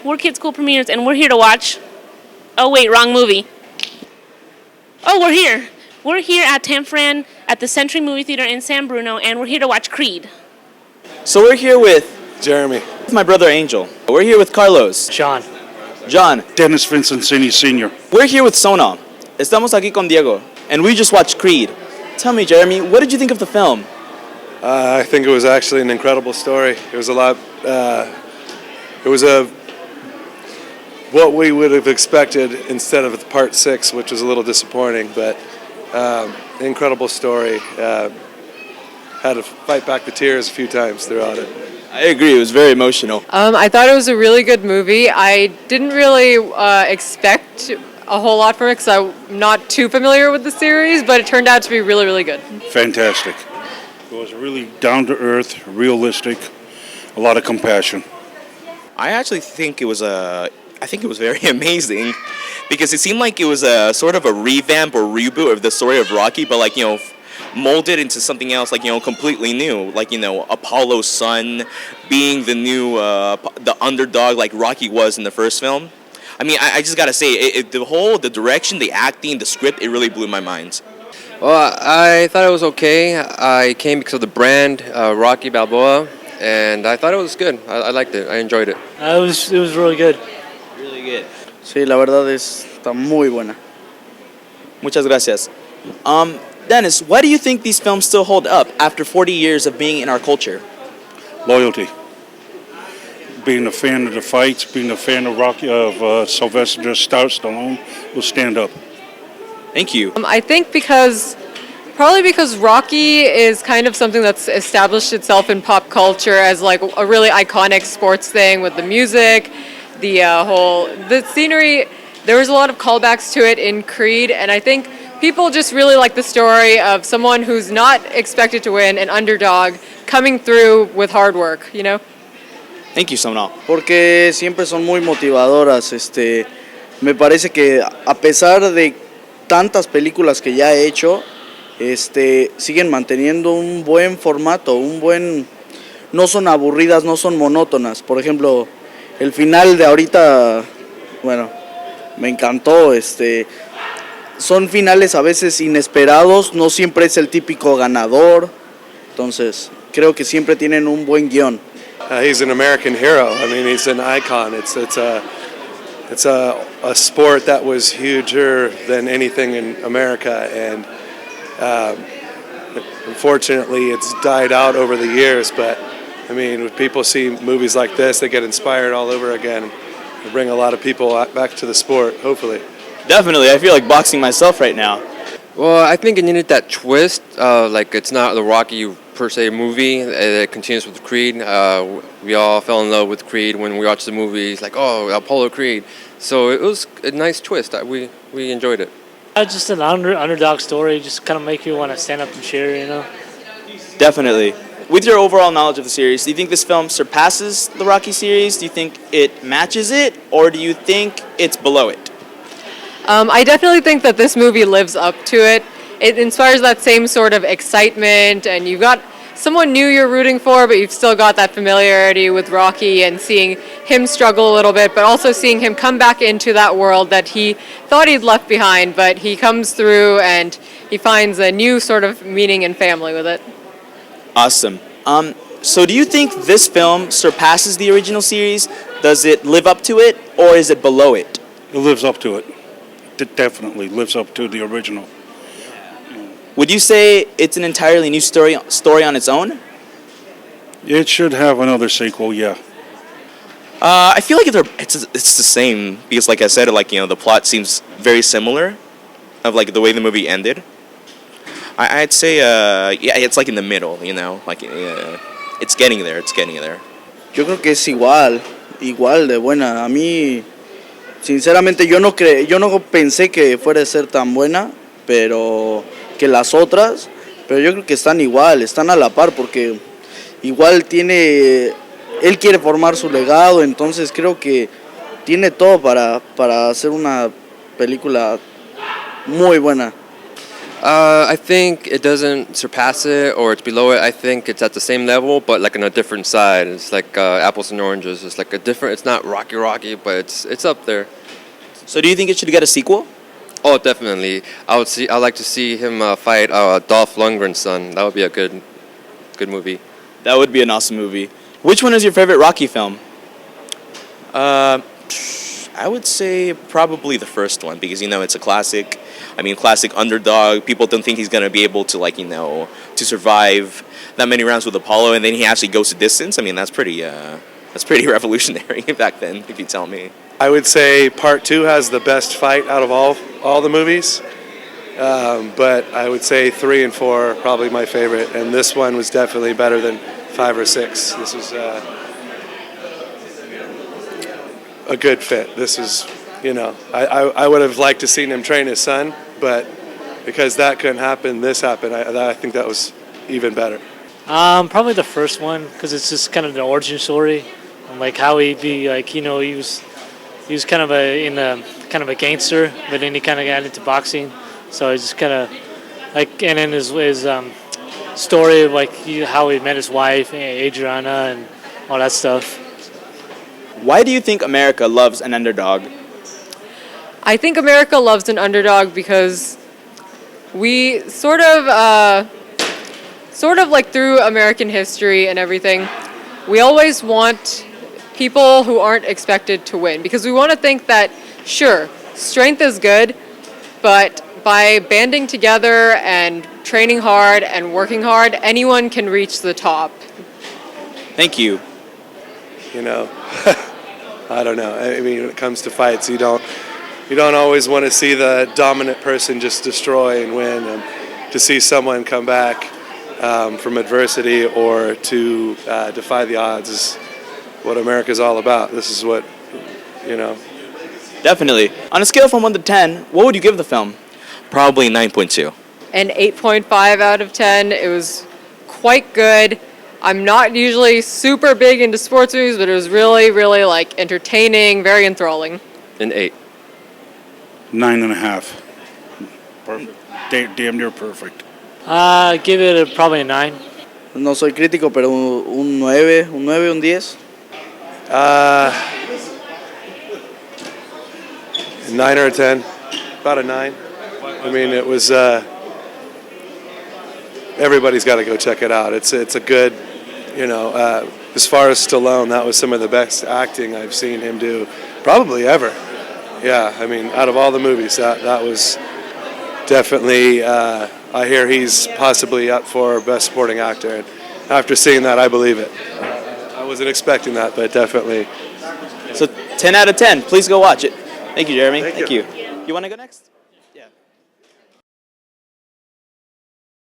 We're Kids Cool Premieres, and we're here to watch... Oh, wait, wrong movie. Oh, we're here. We're here at Tanforan at the Century Movie Theater in San Bruno, and we're here to watch Creed. So we're here with Jeremy. my brother Angel. We're here with Carlos. Sean. John. Dennis Vincenzini Sr. We're here with Sona. Estamos aquí con Diego. And we just watched Creed. Tell me, Jeremy, what did you think of the film? I think it was actually an incredible story. It was what we would have expected instead of part 6, which was a little disappointing, but incredible story. Had to fight back the tears a few times throughout it. I agree, it was very emotional. I thought it was a really good movie. I didn't really expect a whole lot from it because I'm not too familiar with the series, but it turned out to be really, really good. Fantastic. It was really down-to-earth, realistic, a lot of compassion. I actually think it was very amazing because it seemed like it was a sort of a revamp or reboot of the story of Rocky, but molded into something else, completely new. Apollo's son being the new, the underdog like Rocky was in the first film. I mean, I just gotta say, the direction, the acting, the script, it really blew my mind. Well, I thought it was okay. I came because of the brand, Rocky Balboa, and I thought it was good. I liked it. I enjoyed it. It was really good. Really good. Sí, la verdad está muy buena. Muchas gracias. Dennis, why do you think these films still hold up after 40 years of being in our culture? Loyalty. Being a fan of the fights, being a fan of Rocky, of Sylvester Stallone, will stand up. Thank you. I think probably because Rocky is kind of something that's established itself in pop culture as a really iconic sports thing with the music, the scenery. There was a lot of callbacks to it in Creed, and I think people just really like the story of someone who's not expected to win, an underdog, coming through with hard work, you know? Thank you, Sonal. Porque siempre son muy motivadoras. Me parece que a pesar de tantas películas que ya ha hecho, siguen manteniendo un buen formato, no son aburridas, no son monótonas. Por ejemplo, el final de ahorita, bueno, me encantó. Son finales a veces inesperados, no siempre es el típico ganador. Entonces, creo que siempre tienen un buen guión. He's an American hero. I mean, he's an icon. It's a sport that was huger than anything in America, and unfortunately, it's died out over the years. But I mean, when people see movies like this, they get inspired all over again. They bring a lot of people back to the sport, hopefully. Definitely, I feel like boxing myself right now. Well, I think it needed that twist. It's not the Rocky per se movie. It continues with Creed. We all fell in love with Creed when we watched the movies. Apollo Creed. So it was a nice twist. We enjoyed it. Just an underdog story. Just kind of make you want to stand up and cheer, you know? Definitely. With your overall knowledge of the series, do you think this film surpasses the Rocky series? Do you think it matches it? Or do you think it's below it? I definitely think that this movie lives up to it. It inspires that same sort of excitement, and you've got someone new you're rooting for, but you've still got that familiarity with Rocky and seeing him struggle a little bit, but also seeing him come back into that world that he thought he'd left behind, but he comes through and he finds a new sort of meaning and family with it. Awesome. So do you think this film surpasses the original series? Does it live up to it, or is it below it? It lives up to it. It definitely lives up to the original. Would you say it's an entirely new story on its own? It should have another sequel, yeah. I feel like it's the same because, like I said, the plot seems very similar of the way the movie ended. I'd say it's in the middle, you know, it's getting there. Yo creo que es igual de buena. A mí, sinceramente, yo no pensé que fuera a ser tan buena, pero que las otras, pero yo creo que están igual, están a la par, porque igual él quiere formar su legado, entonces creo que tiene todo para hacer una película muy buena. I think it doesn't surpass it or it's below it. I think it's at the same level, but like on a different side. It's like apples and oranges. It's like a different. It's not Rocky, but it's up there. So do you think it should get a sequel? Oh, definitely. I'd like to see him fight Dolph Lundgren's son. That would be a good movie. That would be an awesome movie. Which one is your favorite Rocky film? I would say probably the first one because it's a classic. I mean, classic underdog. People don't think he's gonna be able to to survive that many rounds with Apollo, and then he actually goes to distance. I mean, that's pretty revolutionary back then, if you tell me. I would say part 2 has the best fight out of all the movies, but I would say 3 and 4 are probably my favorite, and this one was definitely better than 5 or 6. This was a good fit. This is, I would have liked to seen him train his son, but because that couldn't happen, this happened. I think that was even better. Probably the first one because it's just kind of the origin story, and like how he'd be like he was kind of a gangster, but then he kind of got into boxing, so it's just kind of like and then his story of like how he met his wife Adriana and all that stuff. Why do you think America loves an underdog? I think America loves an underdog because we sort of like through American history and everything, we always want people who aren't expected to win because we want to think that, sure, strength is good, but by banding together and training hard and working hard, anyone can reach the top. Thank you. I don't know. I mean, when it comes to fights, you don't always want to see the dominant person just destroy and win, and to see someone come back from adversity or to defy the odds is what America's all about. This is what, Definitely. On a scale from 1 to 10, what would you give the film? Probably 9.2. An 8.5 out of 10. It was quite good. I'm not usually super big into sports movies, but it was really, really like entertaining, very enthralling. An 8. 9.5. Perfect. Damn near perfect. Give it probably a 9. No soy crítico, pero un 9, un 10. 9 or a 10, about a 9. I mean, it was. Everybody's got to go check it out. It's a good, as far as Stallone, that was some of the best acting I've seen him do, probably ever. Yeah, I mean, out of all the movies, that was definitely. I hear he's possibly up for Best Supporting Actor, and after seeing that, I believe it. I wasn't expecting that, but definitely. So 10 out of 10. Please go watch it. Thank you, Jeremy. Thank you. You want to go next? Yeah.